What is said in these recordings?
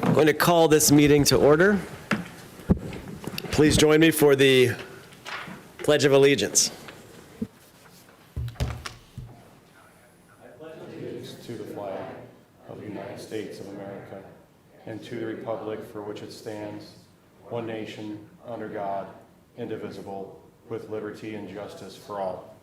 I'm going to call this meeting to order. Please join me for the Pledge of Allegiance. To the flag of the United States of America and to the republic for which it stands, one nation, under God, indivisible, with liberty and justice for all.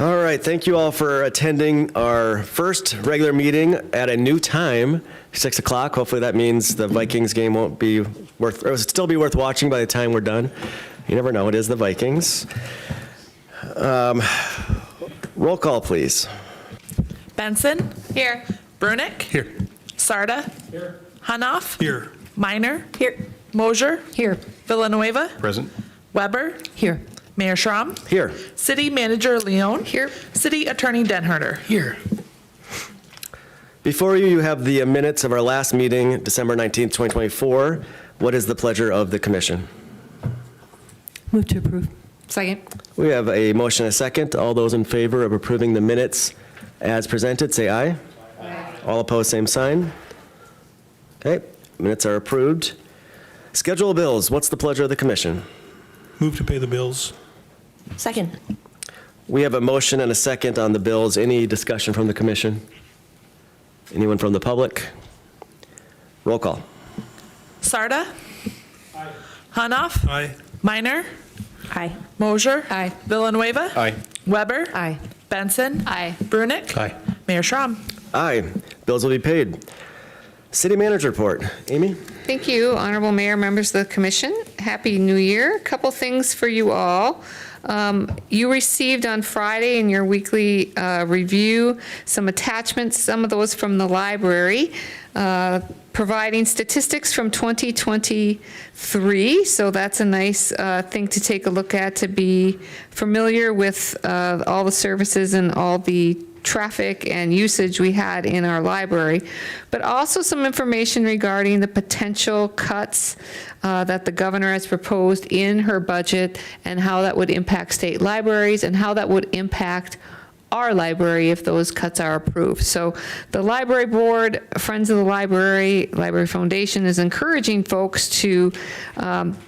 All right, thank you all for attending our first regular meeting at a new time, 6 o'clock. Hopefully that means the Vikings game won't be worth, or it'll still be worth watching by the time we're done. You never know, it is the Vikings. Roll call, please. Benson. Here. Brunick. Here. Sarda. Here. Hanoff. Here. Minor. Here. Mosier. Here. Villanueva. Present. Weber. Here. Mayor Schramm. Here. City Manager Leon. Here. City Attorney Denherter. Here. Before you have the minutes of our last meeting, December 19th, 2024. What is the pleasure of the commission? Move to approve. Second. We have a motion and a second. All those in favor of approving the minutes as presented, say aye. Aye. All opposed, same sign. Okay, minutes are approved. Schedule of bills. What's the pleasure of the commission? Move to pay the bills. Second. We have a motion and a second on the bills. Any discussion from the commission? Anyone from the public? Roll call. Sarda. Aye. Hanoff. Aye. Minor. Aye. Mosier. Aye. Villanueva. Aye. Weber. Aye. Benson. Aye. Brunick. Aye. Mayor Schramm. Aye. Bills will be paid. City manager report. Amy? Thank you, Honorable Mayor, members of the Commission. Happy New Year. A couple things for you all. You received on Friday in your weekly review some attachments, some of those from the library, providing statistics from 2023. So that's a nice thing to take a look at, to be familiar with all the services and all the traffic and usage we had in our library, but also some information regarding the potential cuts that the governor has proposed in her budget, and how that would impact state libraries and how that would impact our library if those cuts are approved. So the library board, Friends of the Library, Library Foundation is encouraging folks to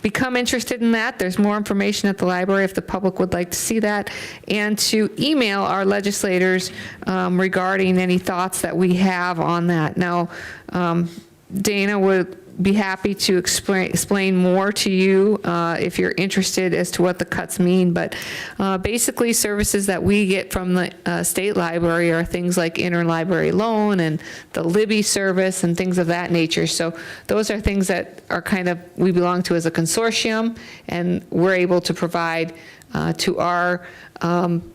become interested in that. There's more information at the library if the public would like to see that, and to email our legislators regarding any thoughts that we have on that. Now, Dana would be happy to explain more to you if you're interested as to what the cuts mean. But basically, services that we get from the state library are things like interlibrary loan and the Libby service and things of that nature. So those are things that are kind of, we belong to as a consortium, and we're able to provide to our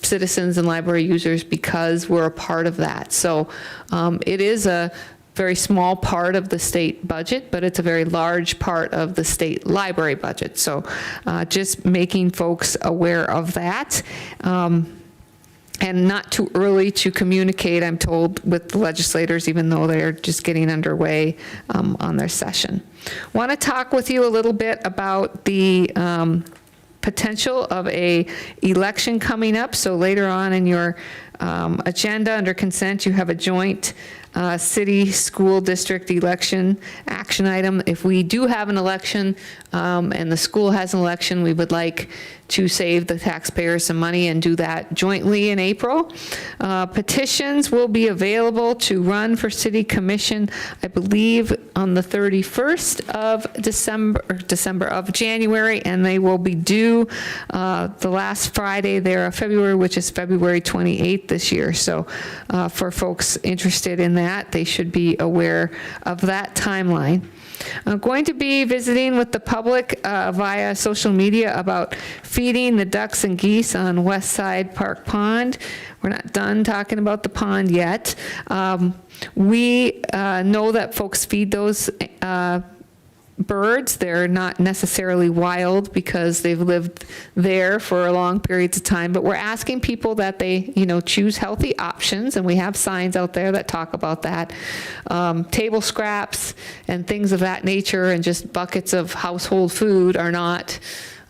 citizens and library users because we're a part of that. So it is a very small part of the state budget, but it's a very large part of the state library budget. So just making folks aware of that. and not too early to communicate, I'm told, with the legislators, even though they're just getting underway on their session. Want to talk with you a little bit about the potential of a election coming up. So later on in your agenda, under consent, you have a joint city school district election action item. If we do have an election and the school has an election, we would like to save the taxpayers some money and do that jointly in April. Petitions will be available to run for city commission, I believe, on the 31st of December of January, and they will be due the last Friday there of February, which is February 28th this year. So for folks interested in that, they should be aware of that timeline. I'm going to be visiting with the public via social media about feeding the ducks and geese on West Side Park Pond. We're not done talking about the pond yet. We know that folks feed those birds. They're not necessarily wild because they've lived there for long periods of time, but we're asking people that they, choose healthy options, and we have signs out there that talk about that. Table scraps and things of that nature and just buckets of household food are not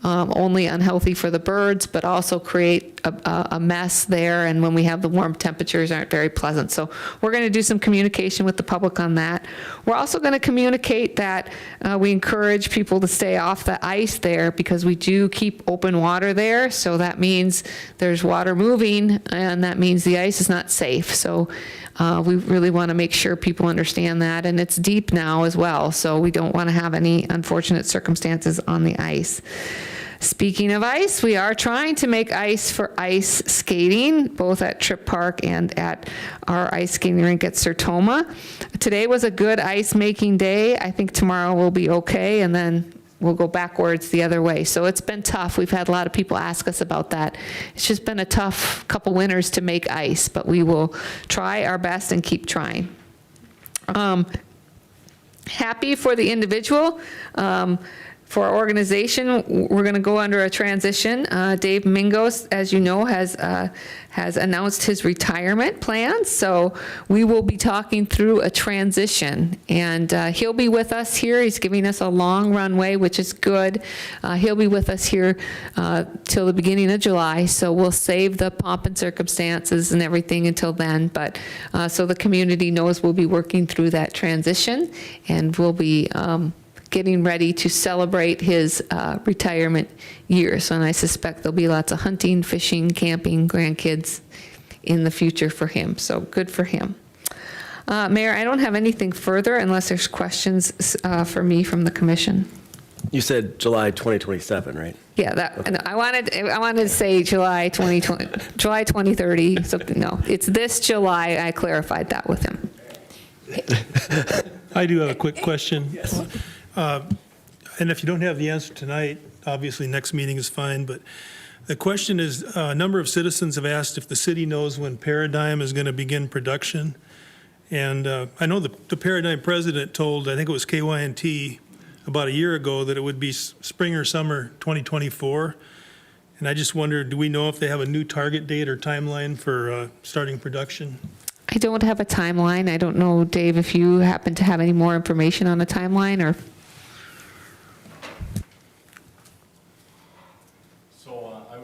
only unhealthy for the birds, but also create a mess there, and when we have the warm temperatures, aren't very pleasant. So we're going to do some communication with the public on that. We're also going to communicate that we encourage people to stay off the ice there because we do keep open water there, so that means there's water moving, and that means the ice is not safe. So we really want to make sure people understand that, and it's deep now as well, so we don't want to have any unfortunate circumstances on the ice. Speaking of ice, we are trying to make ice for ice skating, both at Tripp Park and at our ice skating rink at Sertoma. Today was a good ice making day. I think tomorrow will be okay, and then we'll go backwards the other way. So it's been tough. We've had a lot of people ask us about that. It's just been a tough couple winters to make ice, but we will try our best and keep trying. Happy for the individual. For our organization, we're going to go under a transition. Dave Mingos, as you know, has announced his retirement plans, so we will be talking through a transition, and he'll be with us here. He's giving us a long runway, which is good. He'll be with us here till the beginning of July, so we'll save the pomp and circumstances and everything until then, but so the community knows we'll be working through that transition, and we'll be getting ready to celebrate his retirement years. And I suspect there'll be lots of hunting, fishing, camping, grandkids in the future for him. So good for him. Mayor, I don't have anything further unless there's questions for me from the commission. You said July 2027, right? Yeah, that I wanted to say July 2020, July 2030. Something. No, it's this July. I clarified that with him. I do have a quick question. Yes. And if you don't have the answer tonight, obviously next meeting is fine, but the question is, a number of citizens have asked if the city knows when Paradigm is going to begin production. And I know the Paradigm president told, I think it was KYNT, about a year ago that it would be spring or summer 2024. And I just wonder, do we know if they have a new target date or timeline for starting production? I don't have a timeline. I don't know, Dave, if you happen to have any more information on the timeline, or...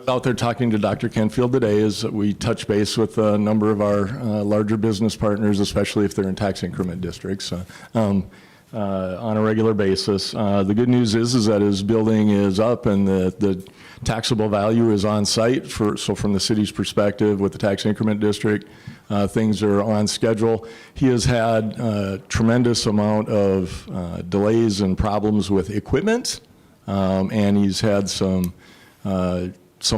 Out there talking to Dr. Canfield today as we touch base with a number of our larger business partners, especially if they're in tax increment districts, on a regular basis. The good news is that his building is up and the taxable value is on site. So from the city's perspective with the tax increment district, things are on schedule. He has had a tremendous amount of delays and problems with equipment, and he's had some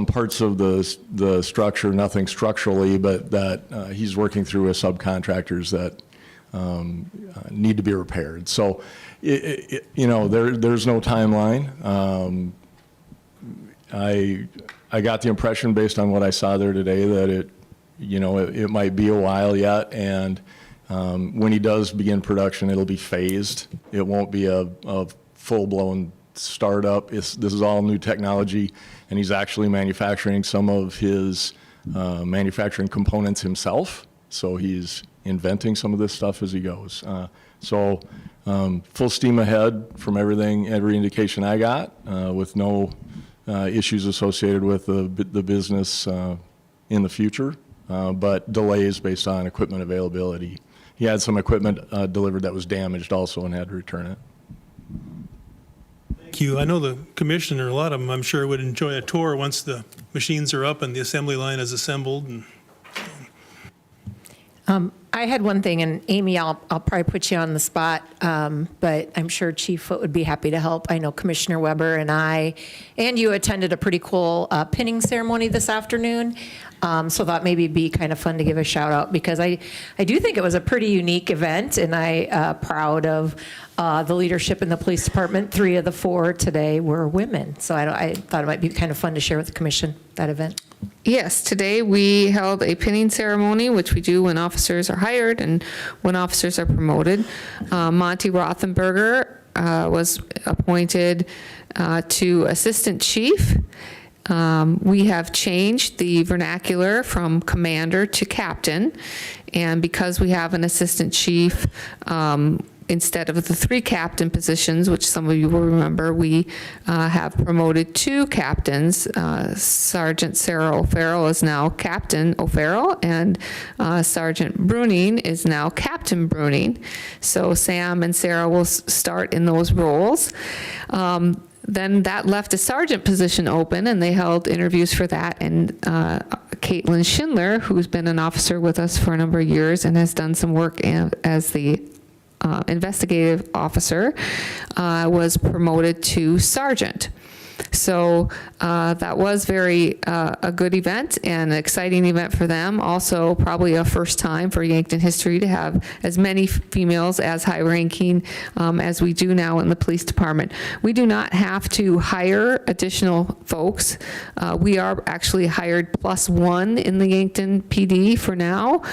parts of the structure, nothing structurally, but that he's working with subcontractors that need to be repaired. So, there's no timeline. I got the impression based on what I saw there today that it might be a while yet, and when he does begin production, it'll be phased. It won't be a full-blown startup. This is all new technology, and he's actually manufacturing some of his manufacturing components himself, so he's inventing some of this stuff as he goes. Full steam ahead from every indication I got, with no issues associated with the business in the future, but delays based on equipment availability. He had some equipment delivered that was damaged also and had to return it. Thank you. I know the commissioner, a lot of them, I'm sure, would enjoy a tour once the machines are up and the assembly line is assembled. And I had one thing, and Amy, I'll probably put you on the spot, but I'm sure Chief Foote would be happy to help. I know Commissioner Weber and I, and you attended a pretty cool pinning ceremony this afternoon, so thought maybe it'd be kind of fun to give a shout out, because I do think it was a pretty unique event, and I proud of the leadership in the police department. 3 of the 4 today were women, so I thought it might be kind of fun to share with the commission that event. Yes, today we held a pinning ceremony, which we do when officers are hired and when officers are promoted. Monty Rothenberger was appointed to assistant chief. We have changed the vernacular from commander to captain, and because we have an assistant chief, instead of the 3 captain positions, which some of you will remember, we have promoted 2 captains. Sergeant Sarah O'Farrell is now Captain O'Farrell, and Sergeant Bruning is now Captain Bruning. So Sam and Sarah will start in those roles. Then that left a sergeant position open, and they held interviews for that. And Caitlin Schindler, who's been an officer with us for a number of years and has done some work as the investigative officer, was promoted to sergeant. So that was a good event and an exciting event for them. Also, probably a first time for Yankton history to have as many females as high-ranking as we do now in the police department. We do not have to hire additional folks. We are actually hired +1 in the Yankton PD for now.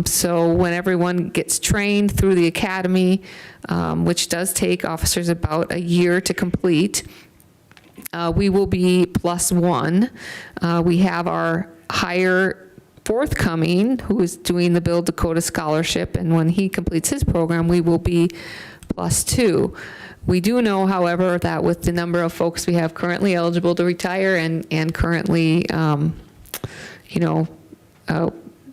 So when everyone gets trained through the academy, which does take officers about a year to complete, we will be +1. We have our hire forthcoming, who is doing the Build Dakota Scholarship, and when he completes his program, we will be +2. We do know, however, that with the number of folks we have currently eligible to retire and currently,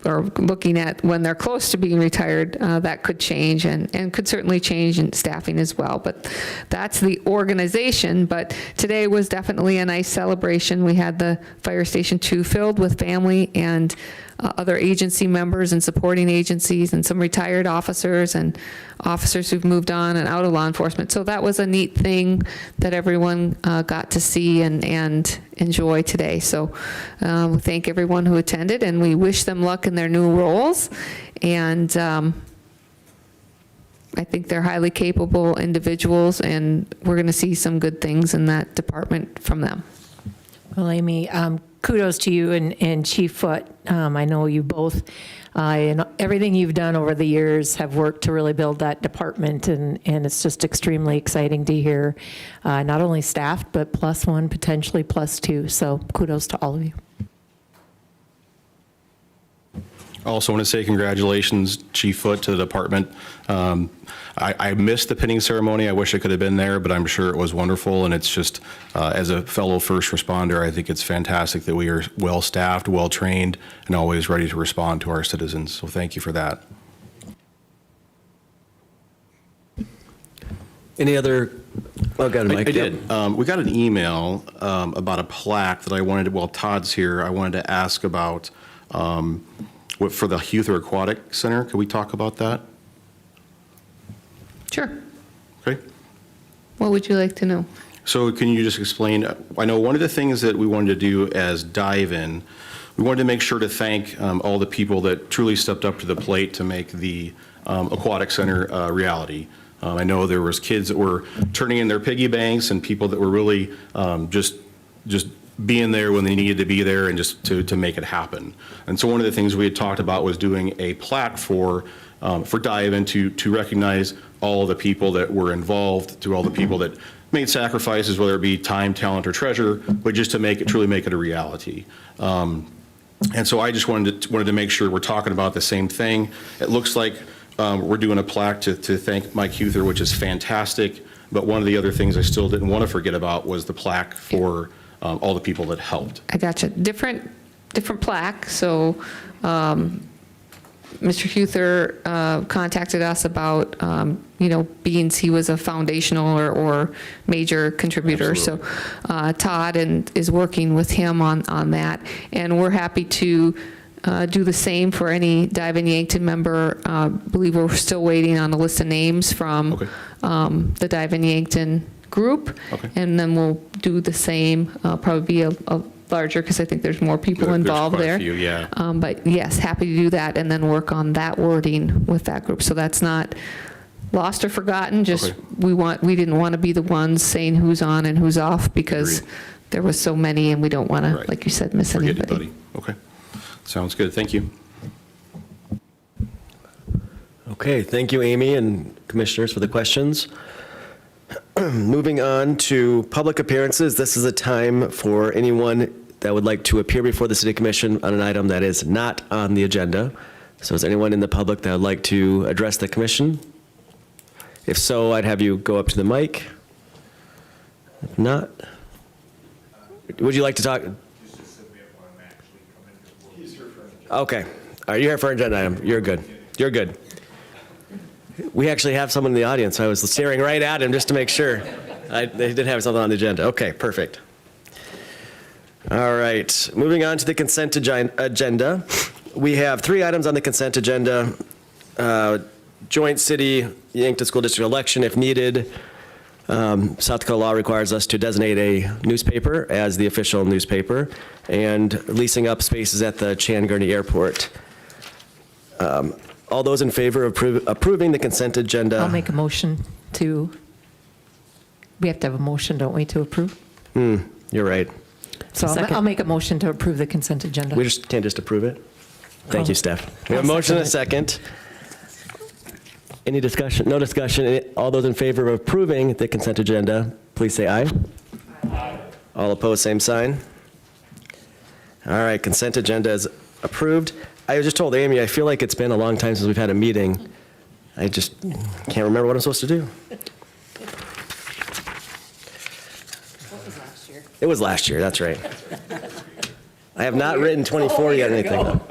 or looking at when they're close to being retired, that could change and could certainly change in staffing as well. But that's the organization. But today was definitely a nice celebration. We had the Fire Station 2 filled with family and other agency members and supporting agencies and some retired officers and officers who've moved on and out of law enforcement. So that was a neat thing that everyone got to see and enjoy today. So we thank everyone who attended, and we wish them luck in their new roles. And I think they're highly capable individuals, and we're going to see some good things in that department from them. Well, Amy, kudos to you and Chief Foote. I know you both, and everything you've done over the years, have worked to really build that department, and it's just extremely exciting to hear not only staffed, but +1, potentially +2. So kudos to all of you. I also want to say congratulations, Chief Foote, to the department. I missed the pinning ceremony. I wish I could have been there, but I'm sure it was wonderful. And it's just, as a fellow first responder, I think it's fantastic that we are well-staffed, well-trained, and always ready to respond to our citizens. So thank you for that. Any other, oh, got a mic. I did. We got an email about a plaque that I wanted to, while Todd's here, I wanted to ask about for the Huther Aquatic Center. Could we talk about that? Sure. Okay. What would you like to know? So can you just explain, I know one of the things that we wanted to do as dive-in, we wanted to make sure to thank all the people that truly stepped up to the plate to make the Aquatic Center reality. I know there was kids that were turning in their piggy banks and people that were really just being there when they needed to be there and just to make it happen. And so one of the things we had talked about was doing a plaque for Dive-In to recognize all the people that were involved, to all the people that made sacrifices, whether it be time, talent, or treasure, but just to truly make it a reality. And so I just wanted to make sure we're talking about the same thing. It looks like we're doing a plaque to thank Mike Huther, which is fantastic. But one of the other things I still didn't want to forget about was the plaque for all the people that helped. I gotcha. Different plaque. So Mr. Huther contacted us about, he was a foundational or major contributor. So Todd is working with him on that. And we're happy to do the same for any Dive in Yankton member. I believe we're still waiting on a list of names from the Dive in Yankton group. Okay. And then we'll do the same, probably be a larger, because I think there's more people involved There's there. quite a few, yeah. But yes, happy to do that and then work on that wording with that group. So that's not lost or forgotten, just Okay. we didn't want to be the ones saying who's on and who's off because Agreed. there was so many and we don't want to, Right. like you said, miss Forget anybody. anybody. Okay. Sounds good. Thank you. Okay, thank you, Amy and commissioners, for the questions. Moving on to public appearances, this is a time for anyone that would like to appear before the city commission on an item that is not on the agenda. So is anyone in the public that would like to address the commission? If so, I'd have you go up to the mic. If not, would you like to talk? Okay, all right, you're here for an agenda item. You're good. You're good. We actually have someone in the audience. I was staring right at him just to make sure. They did have something on the agenda. Okay, perfect. All right, moving on to the consent agenda. We have 3 items on the consent agenda. Joint city Yankton School District election if needed. South Dakota law requires us to designate a newspaper as the official newspaper, and leasing up spaces at the Chan Gurney Airport. All those in favor of approving the consent agenda? I'll make a motion to, we have to have a motion, don't we, to approve? You're right. So Second. I'll make a motion to approve the consent agenda. We just can't just approve it? Thank you, Steph. We have a I'll motion and a second second. Any discussion? No discussion. All those in favor of approving the consent agenda, please say aye. Aye. All opposed, same sign. All right, consent agenda is approved. I just told Amy, I feel like it's been a long time since we've had a meeting. I just can't remember what I'm supposed to do. It was last year, that's right. I have not written 24 yet or anything.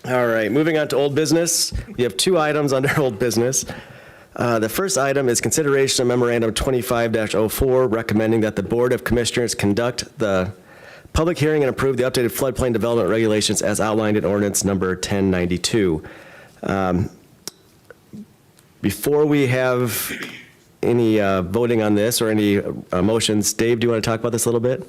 All right, moving on to old business. We have 2 items under old business. The first item is consideration of memorandum 25-04, recommending that the Board of Commissioners conduct the public hearing and approve the updated floodplain development regulations as outlined in ordinance number 1092. Before we have any voting on this or any motions, Dave, do you want to talk about this a little bit?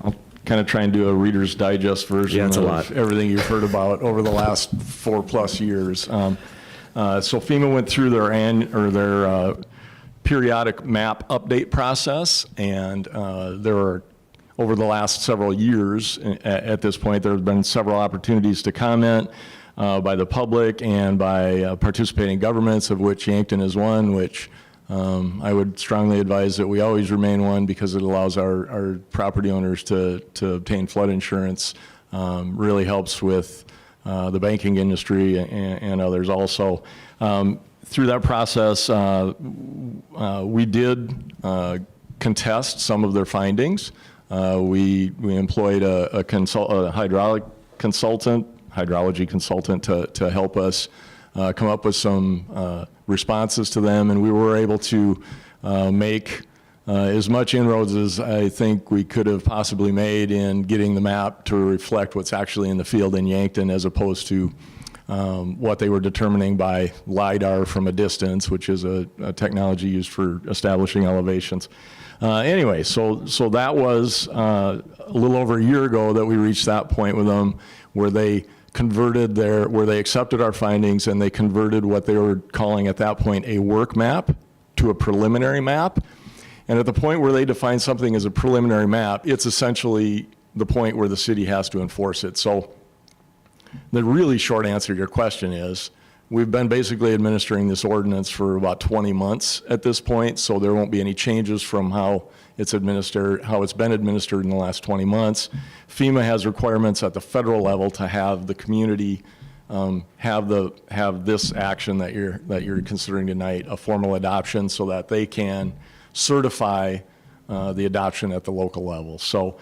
I'll kind of try and do a Reader's Digest version Yeah, it's a of lot. everything you've heard about over the last 4+ years. So FEMA went through their periodic map update process, and there are, over the last several years, at this point, there have been several opportunities to comment by the public and by participating governments, of which Yankton is one, which I would strongly advise that we always remain one because it allows our property owners to obtain flood insurance, really helps with the banking industry and others also. Through that process, we did contest some of their findings. We employed a hydrology consultant to help us come up with some responses to them, and we were able to make as much inroads as I think we could have possibly made in getting the map to reflect what's actually in the field in Yankton, as opposed to what they were determining by LIDAR from a distance, which is a technology used for establishing elevations. Anyway, so that was a little over a year ago that we reached that point with them where they where they accepted our findings and they converted what they were calling at that point a work map to a preliminary map. And at the point where they define something as a preliminary map, it's essentially the point where the city has to enforce it. So the really short answer to your question is, we've been basically administering this ordinance for about 20 months at this point, so there won't be any changes from how it's administered, how it's been administered in the last 20 months. FEMA has requirements at the federal level to have the community have this action that you're considering tonight a formal adoption, so that they can certify the adoption at the local level. So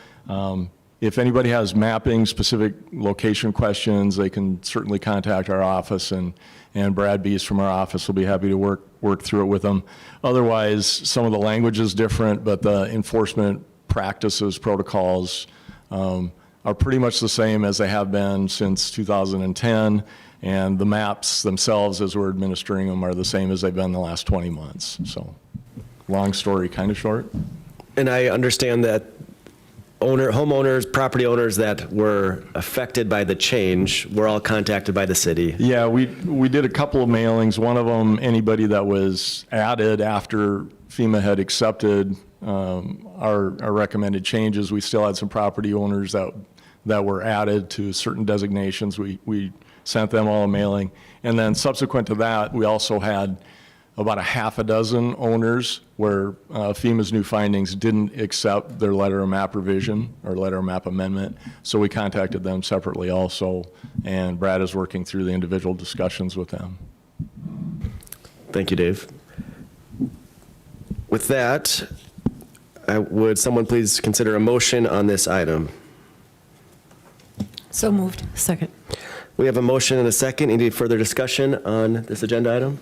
if anybody has mapping specific location questions, they can certainly contact our office, and Brad Bees from our office will be happy to work through it with them. Otherwise, some of the language is different, but the enforcement practices, protocols are pretty much the same as they have been since 2010, and the maps themselves, as we're administering them, are the same as they've been the last 20 months. So, long story, kind of short. And I understand that homeowners, property owners that were affected by the change were all contacted by the city. Yeah, we did a couple of mailings. One of them, anybody that was added after FEMA had accepted our recommended changes. We still had some property owners that were added to certain designations. We sent them all a mailing. And then subsequent to that, we also had about a half a dozen owners where FEMA's new findings didn't accept their letter of map revision or letter of map amendment. So we contacted them separately also, and Brad is working through the individual discussions with them. Thank you, Dave. With that, would someone please consider a motion on this item? So moved. Second. We have a motion and a second. Any further discussion on this agenda item?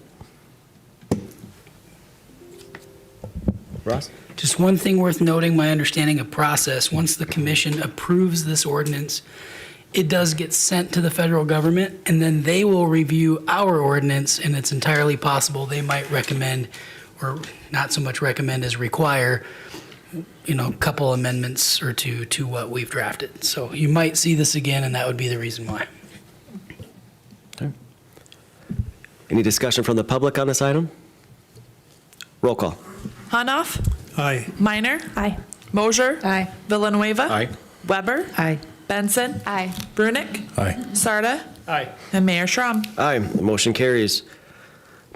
Ross? Just one thing worth noting, my understanding of process, once the commission approves this ordinance, it does get sent to the federal government, and then they will review our ordinance, and it's entirely possible they might recommend, or not so much recommend as require, a couple amendments or two to what we've drafted. So you might see this again, and that would be the reason why. Any discussion from the public on this item? Roll call. Hanoff, Aye. Minor, Aye. Mosier, Aye. Villanueva. Weber, Aye. Benson, Aye. Brunick, Aye. Sarda, Aye. and Mayor Schramm. Aye, the motion carries.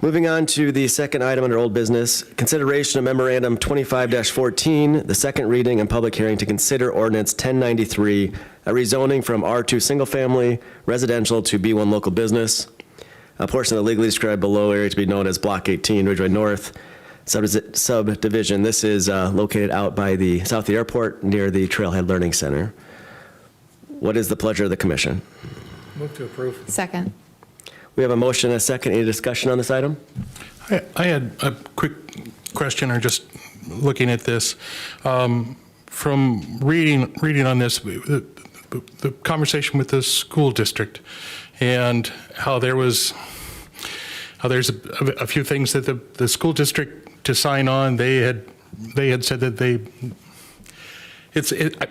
Moving on to the second item under old business, consideration of memorandum 25-14, the second reading and public hearing to consider ordinance 1093, a rezoning from R2 single family residential to B1 local business. A portion of the legally described below area to be known as Block 18, Ridgeway North subdivision. This is located out by the south of the airport near the Trailhead Learning Center. What is the pleasure of the commission? Move to approve. Second. We have a motion and a second. Any discussion on this item? I had a quick question, or just looking at this. From reading on this, the conversation with the school district, and how there's a few things that the school district to sign on, they had said that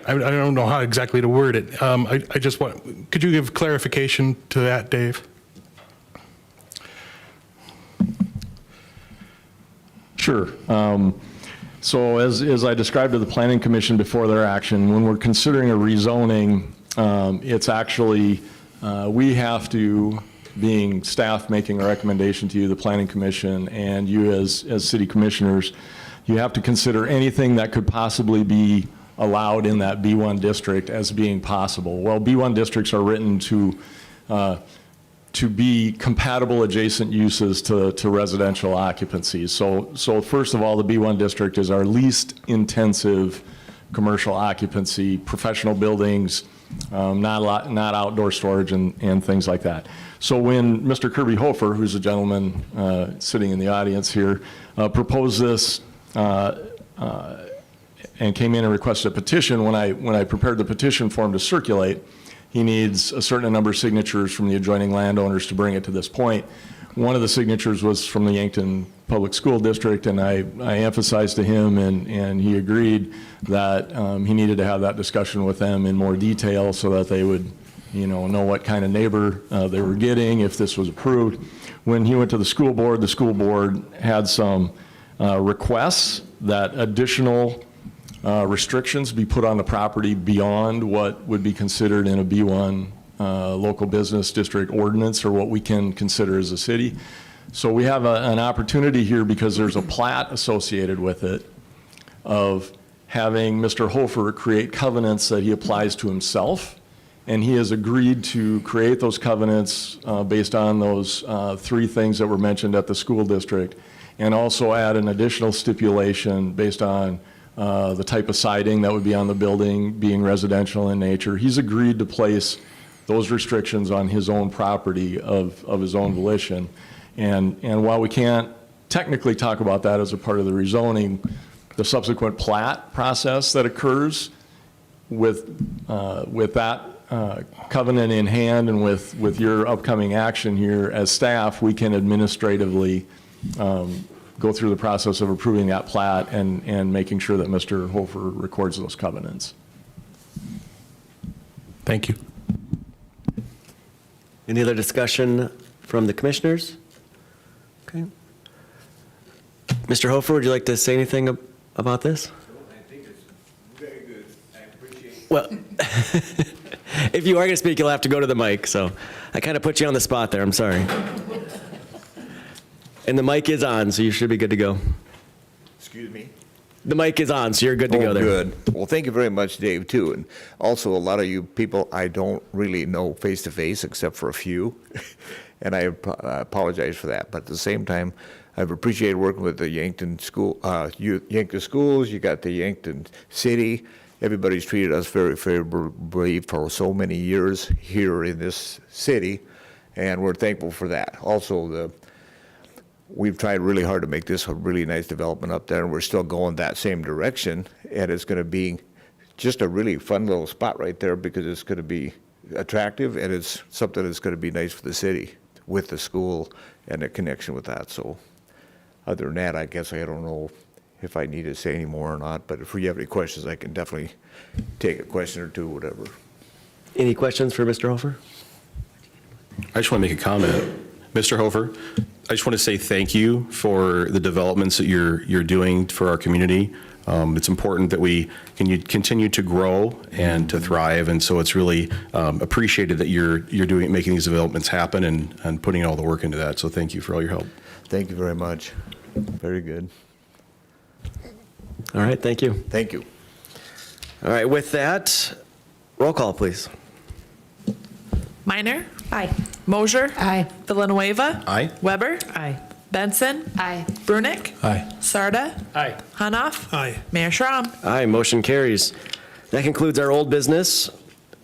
I don't know how exactly to word it. I just could you give clarification to that, Dave? Sure. So as I described to the Planning Commission before their action, when we're considering a rezoning, it's actually, we have to, being staff making a recommendation to you, the Planning Commission, and you as city commissioners, you have to consider anything that could possibly be allowed in that B1 district as being possible. Well, B1 districts are written to be compatible adjacent uses to residential occupancy. So first of all, the B1 district is our least intensive commercial occupancy, professional buildings, not outdoor storage and things like that. So when Mr. Kirby Hofer, who's a gentleman sitting in the audience here, proposed this and came in and requested a petition, when I prepared the petition for him to circulate, he needs a certain number of signatures from the adjoining landowners to bring it to this point. One of the signatures was from the Yankton Public School District, and I emphasized to him, and he agreed that he needed to have that discussion with them in more detail so that they would, know what kind of neighbor they were getting if this was approved. When he went to the school board had some requests that additional restrictions be put on the property beyond what would be considered in a B1 local business district ordinance, or what we can consider as a city. So we have an opportunity here, because there's a plat associated with it, of having Mr. Hofer create covenants that he applies to himself. And he has agreed to create those covenants based on those 3 things that were mentioned at the school district, and also add an additional stipulation based on the type of siding that would be on the building, being residential in nature. He's agreed to place those restrictions on his own property of his own volition. And while we can't technically talk about that as a part of the rezoning, the subsequent plat process that occurs with that covenant in hand, and with your upcoming action here as staff, we can administratively go through the process of approving that plat and making sure that Mr. Hofer records those covenants. Thank you. Any other discussion from the commissioners? Okay. Mr. Hofer, would you like to say anything about this? I think it's very good. I appreciate it. Well, if you are going to speak, you'll have to go to the mic, so I kind of put you on the spot there. I'm sorry. And the mic is on, so you should be good to go. Excuse me? The mic is on, so you're good to go there. Good. Well, thank you very much, Dave, too. And also, a lot of you people I don't really know face to face, except for a few. And I apologize for that. But at the same time, I've appreciated working with the Yankton school, Yankton schools. You got the Yankton city. Everybody's treated us very favorably for so many years here in this city, and we're thankful for that. Also, we've tried really hard to make this a really nice development up there, and we're still going that same direction. And it's going to be just a really fun little spot right there, because it's going to be attractive, and it's something that's going to be nice for the city with the school and the connection with that. So other than that, I guess I don't know if I need to say any more or not, but if you have any questions, I can definitely take a question or two, whatever. Any questions for Mr. Hofer? I just want to make a comment. Mr. Hofer, I just want to say thank you for the developments that you're doing for our community. It's important that we continue to grow and to thrive, and so it's really appreciated that you're making these developments happen and putting all the work into that. So thank you for all your help. Thank you very much. Very good. All right, thank you. Thank you. All right, with that, roll call, please. Minor, Aye. Mosier, Aye. Villanueva. Aye. Weber, Aye. Benson, Aye. Brunick, Aye. Sarda, Aye. Hanoff, Aye. Mayor Schram. Aye, motion carries. That concludes our old business.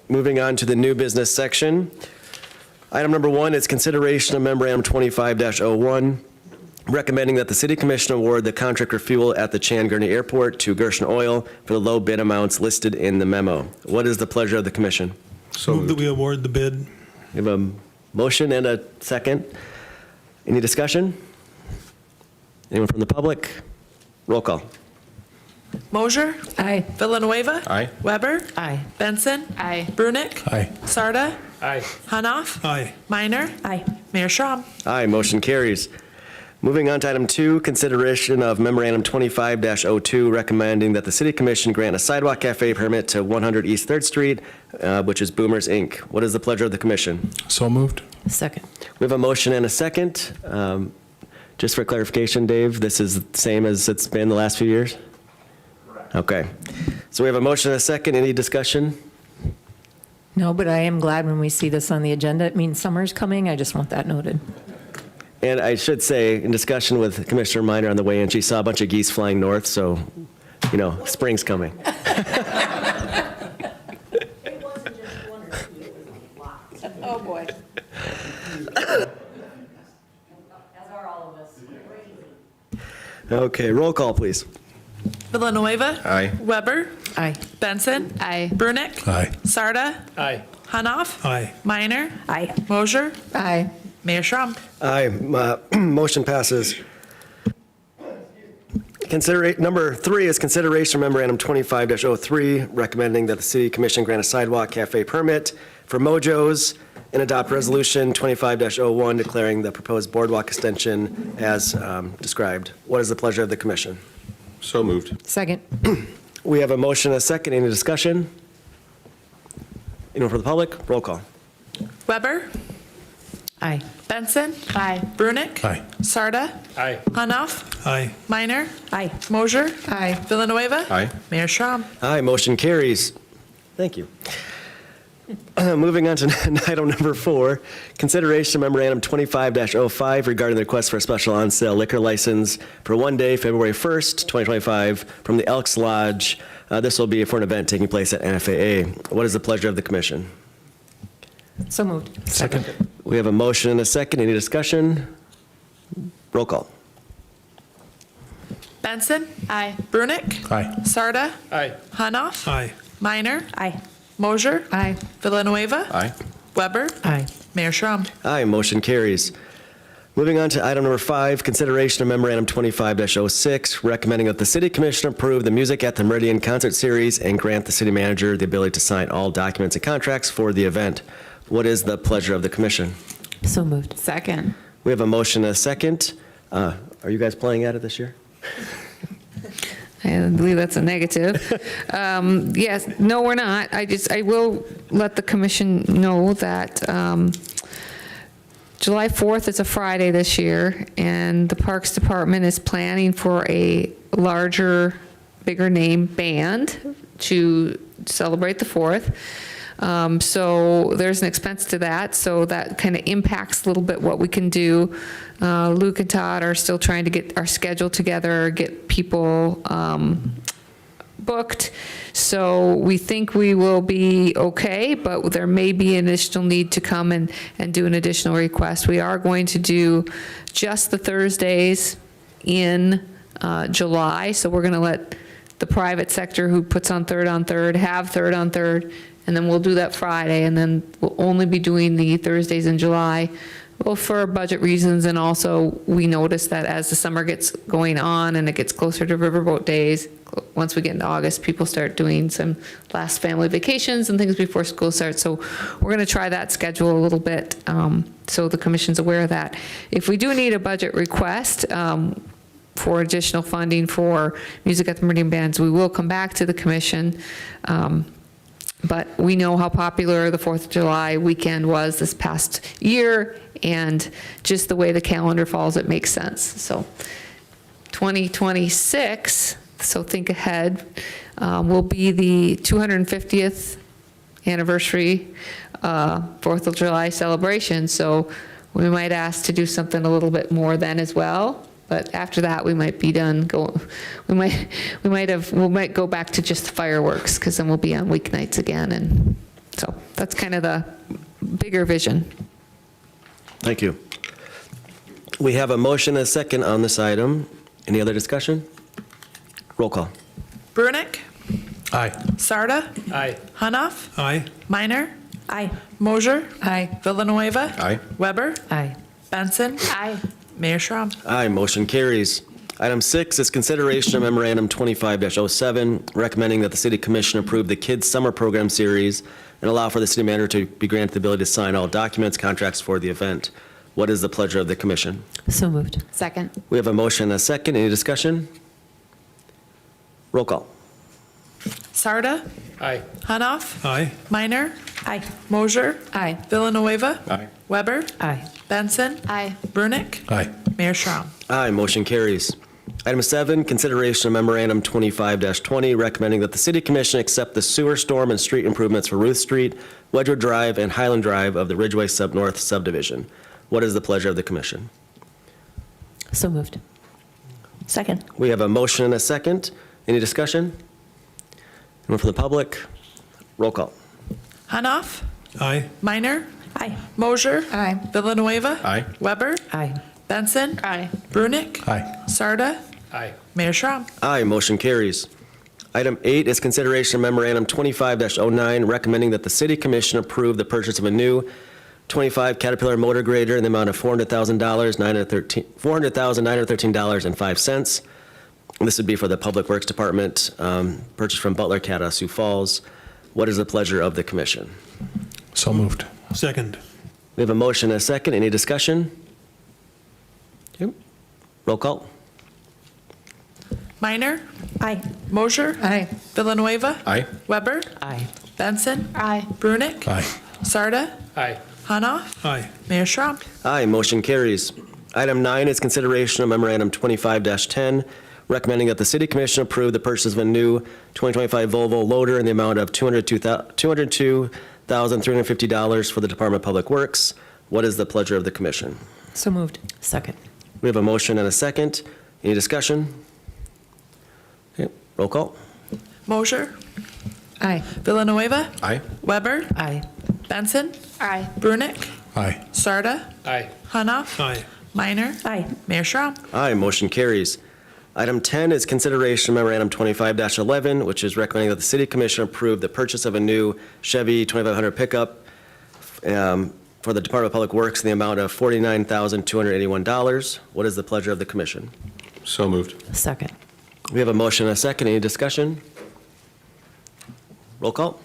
Moving on to the new business section. Item number 1 is consideration of memorandum 25-01, recommending that the city commission award the contract for fuel at the Chan Gurney Airport to Gershon Oil for the low bid amounts listed in the memo. What is the pleasure of the commission? Move that we award the bid. We have a motion and a second. Any discussion? Anyone from the public? Roll call. Mosier, Aye. Villanueva. Aye. Weber, Aye. Benson, Aye. Brunick, Aye. Sarda, Aye. Hanoff, Aye. Minor, Aye. Mayor Schram. Aye, motion carries. Moving on to item 2, consideration of memorandum 25-02, recommending that the city commission grant a sidewalk cafe permit to 100 East 3rd Street, which is Boomers, Inc. What is the pleasure of the commission? So moved. Second. We have a motion and a second. Just for clarification, Dave, this is the same as it's been the last few years? Correct. Okay. So we have a motion and a second. Any discussion? No, but I am glad when we see this on the agenda. It means summer's coming. I just want that noted. And I should say, in discussion with Commissioner Minor on the way in, she saw a bunch of geese flying north, so, you know, spring's coming. Oh, boy. Okay, roll call, please. Villanueva. Aye. Weber, Aye. Benson, Aye. Brunick, Aye. Sarda, Aye. Hanoff, Aye. Minor, Aye. Mosier, Aye. Mayor Schram. Aye, motion passes. Number 3 is consideration memorandum 25-03, recommending that the city commission grant a sidewalk cafe permit for Mojo's and adopt resolution 25-01, declaring the proposed boardwalk extension as described. What is the pleasure of the commission? So moved. Second. We have a motion and a second. Any discussion? Anyone from the public? Roll call. Weber, Aye. Benson. Aye. Brunick. Aye. Sarda. Aye. Hunoff. Aye. Minor. Aye. Mosier. Aye. Villanueva. Aye. Mayor Schram. Aye, motion carries. Thank you. Moving on to item number 4, consideration of memorandum 25-05 regarding the request for a special on-sale liquor license for one day, February 1st, 2025, from the Elks Lodge. This will be for an event taking place at NFAA. What is the pleasure of the commission? So moved. Second. We have a motion and a second. Any discussion? Roll call. Benson. Aye. Brunick. Aye. Sarda. Aye. Hunoff. Aye. Minor. Aye. Mosier. Aye. Villanueva. Aye. Weber. Aye. Mayor Schram. Aye, motion carries. Moving on to item number 5, consideration of memorandum 25-06, recommending that the city commission approve the Music at the Meridian concert series and grant the city manager the ability to sign all documents and contracts for the event. What is the pleasure of the commission? So moved. Second. We have a motion and a second. Are you guys playing at it this year? I believe that's a negative. Yes, no, we're not. I will let the commission know that July 4th is a Friday this year, and the Parks Department is planning for a larger, bigger name band to celebrate the 4th. So there's an expense to that, so that kind of impacts a little bit what we can do. Luke and Todd are still trying to get our schedule together, get people booked. So we think we will be okay, but there may be an additional need to come and do an additional request. We are going to do just the Thursdays in July, so we're going to let the private sector who puts on Third on Third have Third on Third, and then we'll do that Friday, and then we'll only be doing the Thursdays in July. Well, for budget reasons, and also we notice that as the summer gets going on and it gets closer to Riverboat Days, once we get into August, people start doing some last family vacations and things before school starts. So we're going to try that schedule a little bit, so the commission's aware of that. If we do need a budget request for additional funding for Music at the Meridian bands, we will come back to the commission. But we know how popular the 4th of July weekend was this past year, and just the way the calendar falls, it makes sense. So 2026, so think ahead, will be the 250th anniversary 4th of July celebration. So we might ask to do something a little bit more then as well. But after that, we might be done. We might go back to just fireworks, because then we'll be on weeknights again, and so that's kind of the bigger vision. Thank you. We have a motion and a second on this item. Any other discussion? Roll call. Brunick. Aye. Sarda. Aye. Hunoff. Aye. Minor. Aye. Mosier. Aye. Villanueva. Aye. Weber. Aye. Benson. Aye. Mayor Schram. Aye, motion carries. Item 6 is consideration of memorandum 25-07, recommending that the city commission approve the Kids Summer Program Series and allow for the city manager to be granted the ability to sign all documents, contracts for the event. What is the pleasure of the commission? So moved. Second. We have a motion and a second. Any discussion? Roll call. Sarda. Aye. Hunoff. Aye. Minor. Aye. Mosier. Aye. Villanueva. Aye. Weber. Aye. Benson. Aye. Brunick. Aye. Mayor Schram. Aye, motion carries. Item 7, consideration of memorandum 25-20, recommending that the city commission accept the sewer, storm, and street improvements for Ruth Street, Wedgewood Drive, and Highland Drive of the Ridgeway Sub-North subdivision. What is the pleasure of the commission? So moved. Second. We have a motion and a second. Any discussion? Anyone from the public? Roll call. Hunoff. Aye. Minor. Aye. Mosier. Aye. Villanueva. Aye. Weber. Aye. Benson. Aye. Brunick. Aye. Sarda. Aye. Mayor Schram. Aye, motion carries. Item 8 is consideration of memorandum 25-09, recommending that the city commission approve the purchase of a new 25 Caterpillar motor grader in the amount of $400,913.05. This would be for the Public Works Department, purchased from Butler Cat, Sioux Falls. What is the pleasure of the commission? So moved. Second. We have a motion and a second. Any discussion? Okay. Roll call. Minor. Aye. Mosier. Aye. Villanueva. Aye. Weber. Aye. Benson. Aye. Brunick. Aye. Sarda. Aye. Hanoff. Aye. Mayor Schram. Aye, motion carries. Item 9 is consideration of memorandum 25-10, recommending that the city commission approve the purchase of a new 2025 Volvo loader in the amount of $202,350 for the Department of Public Works. What is the pleasure of the commission? So moved. Second. We have a motion and a second. Any discussion? Okay, roll call. Mosher. Aye. Villanueva. Aye. Weber. Aye. Benson. Aye. Brunick. Aye. Sarda. Aye. Hanoff. Aye. Minor. Aye. Mayor Schram. Aye, motion carries. Item 10 is consideration of memorandum 25-11, which is recommending that the city commission approve the purchase of a new Chevy 2500 pickup for the Department of Public Works in the amount of $49,281. What is the pleasure of the commission? So moved. Second. We have a motion and a second. Any discussion? Roll call.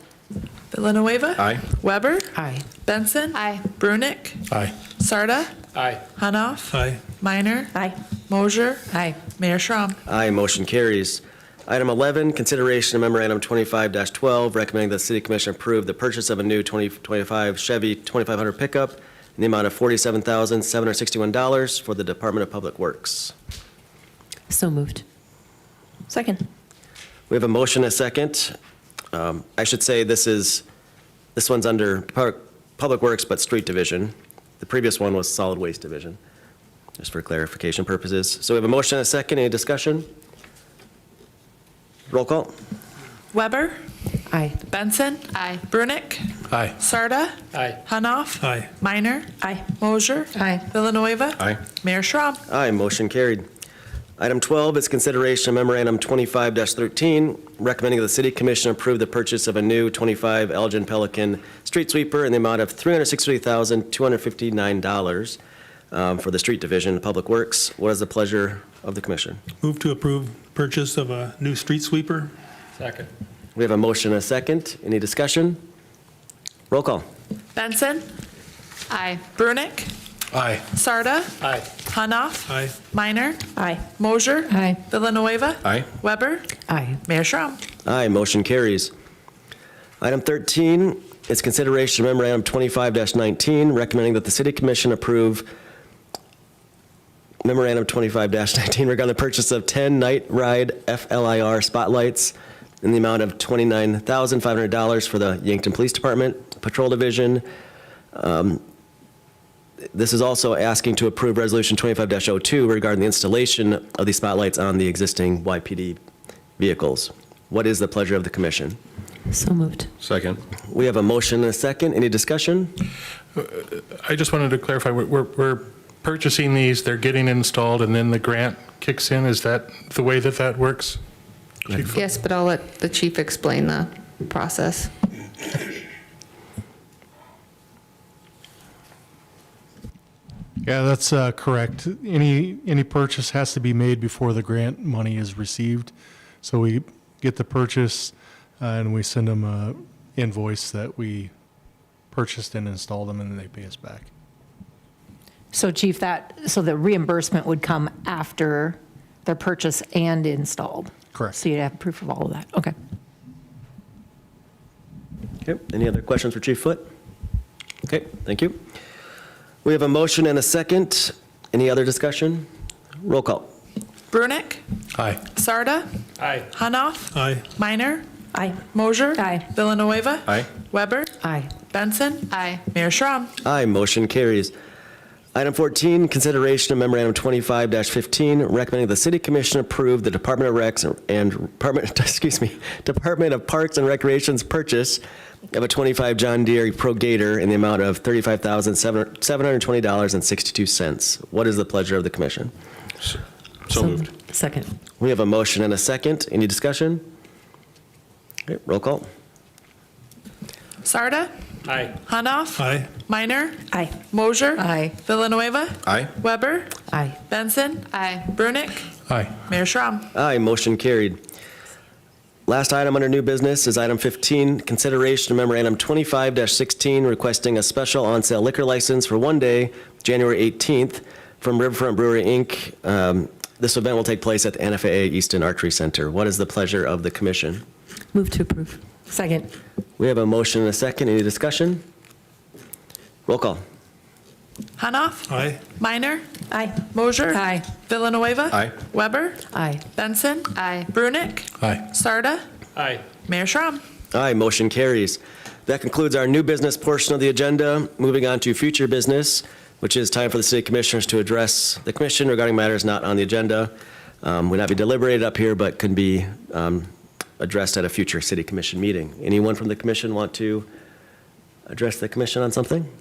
Villanueva. Aye. Weber. Aye. Benson. Aye. Brunick. Aye. Sarda. Aye. Hanoff. Aye. Minor. Aye. Mosher. Aye. Mayor Schram. Aye, motion carries. Item 11, consideration of memorandum 25-12, recommending that the city commission approve the purchase of a new 2025 Chevy 2500 pickup in the amount of $47,761 for the Department of Public Works. So moved. Second. We have a motion and a second. I should say this one's under Public Works, but Street Division. The previous one was Solid Waste Division, just for clarification purposes. So we have a motion and a second. Any discussion? Roll call. Weber. Aye. Benson. Aye. Brunick. Aye. Sarda. Aye. Hanoff. Aye. Minor. Aye. Mosher. Aye. Villanueva. Aye. Mayor Schram. Aye, motion carried. Item 12 is consideration of memorandum 25-13, recommending that the city commission approve the purchase of a new 25 Elgin Pelican street sweeper in the amount of $363,259 for the street division of Public Works. What is the pleasure of the commission? Move to approve purchase of a new street sweeper. Second. We have a motion and a second. Any discussion? Roll call. Benson. Aye. Brunick. Aye. Sarda. Aye. Hanoff. Aye. Minor. Aye. Mosher. Aye. Villanueva. Aye. Weber. Aye. Mayor Schram. Aye, motion carries. Item 13 is consideration of memorandum 25-19, recommending that the city commission approve memorandum 25-19 regarding the purchase of 10 Night Ride FLIR spotlights in the amount of $29,500 for the Yankton Police Department Patrol Division. This is also asking to approve Resolution 25-02 regarding the installation of these spotlights on the existing YPD vehicles. What is the pleasure of the commission? So moved. Second. We have a motion and a second. Any discussion? I just wanted to clarify, we're purchasing these, they're getting installed, and then the grant kicks in? Is that the way that that works? Chief? Yes, but I'll let the chief explain the process. Yeah, that's correct. Any purchase has to be made before the grant money is received. So we get the purchase and we send them a invoice that we purchased and installed them, and then they pay us back. So Chief, so the reimbursement would come after they're purchased and installed? Correct. So you'd have proof of all of that? Okay. Okay, any other questions for Chief Foote? Okay, thank you. We have a motion and a second. Any other discussion? Roll call. Brunick. Aye. Sarda. Aye. Hanoff. Aye. Minor. Aye. Mosher. Aye. Villanueva. Aye. Weber. Aye. Benson. Aye. Mayor Schram. Aye, motion carries. Item 14, consideration of memorandum 25-15, recommending the city commission approve the Department of Recs and Department of Parks and Recreation's purchase of a 25 John Deere Pro Gator in the amount of $35,720.62. What is the pleasure of the commission? So moved. Second. We have a motion and a second. Any discussion? Okay, roll call. Sarda. Aye. Hanoff. Aye. Minor. Aye. Mosher. Aye. Villanueva. Aye. Weber. Aye. Benson. Aye. Brunick. Aye. Mayor Schram. Aye, motion carried. Last item under new business is item 15, consideration of memorandum 25-16, requesting a special on-sale liquor license for one day, January 18th, from Riverfront Brewery, Inc. This event will take place at the NFAA Easton Archery Center. What is the pleasure of the commission? Move to approve. Second. We have a motion and a second. Any discussion? Roll call. Hanoff. Aye. Minor. Aye. Mosier. Aye. Villanueva. Aye. Weber. Aye. Benson. Aye. Brunick. Aye. Sarda. Aye. Mayor Schram. Aye, motion carries. That concludes our new business portion of the agenda. Moving on to future business, which is time for the city commissioners to address the commission regarding matters not on the agenda. Would not be deliberated up here, but can be addressed at a future city commission meeting. Anyone from the commission want to address the commission on something?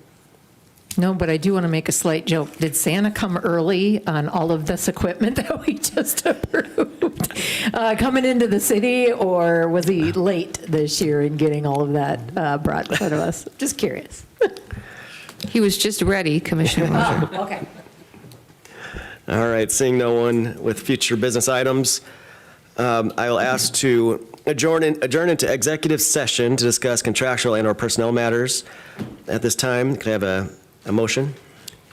No, but I do want to make a slight joke. Did Santa come early on all of this equipment that we just approved coming into the city, or was he late this year in getting all of that brought in front of us? Just curious. He was just ready, Commissioner Mosier. Okay. All right, seeing no one with future business items, I will ask to adjourn into executive session to discuss contractual and/or personnel matters. At this time, can I have a motion?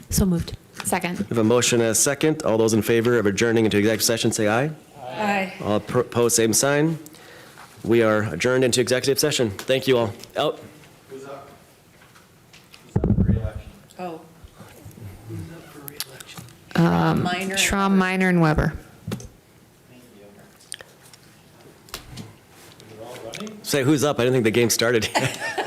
So moved. Second. We have a motion and a second. All those in favor of adjourning into executive session, say aye. Aye. All opposed, same sign. We are adjourned into executive session. Thank you all. Out. Oh. Schramm, Minor, and Weber. Say who's up. I didn't think the game started yet.